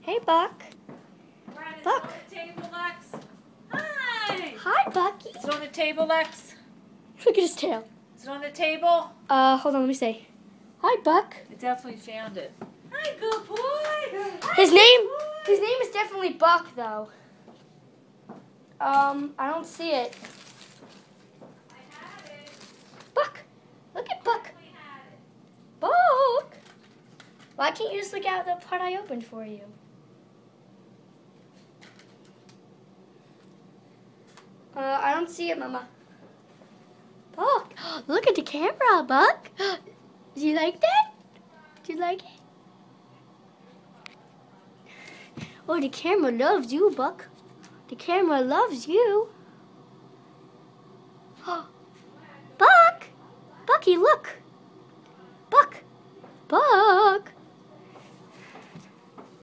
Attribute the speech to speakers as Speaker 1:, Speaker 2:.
Speaker 1: Hey, Buck.
Speaker 2: Brian, it's
Speaker 1: Buck.
Speaker 2: on the table, Lex. Hi.
Speaker 1: Hi, Bucky.
Speaker 2: Is it on the table, Lex?
Speaker 1: Look at his tail.
Speaker 2: Is it on the table?
Speaker 1: Hold on, let me say. Hi, Buck.
Speaker 2: I definitely found it. Hi, good boy. Hi,
Speaker 1: His
Speaker 2: good
Speaker 1: name
Speaker 2: boy.
Speaker 1: is definitely Buck, though. I don't see it.
Speaker 2: I had it.
Speaker 1: Buck. Look at Buck.
Speaker 2: Definitely had it.
Speaker 1: Buck. Why can't you just look out the part I opened for you? I don't see it, Mama. Buck. Look at the camera, Buck. Do you like that? Do you like it? Oh, the camera loves you, Buck. The camera loves you.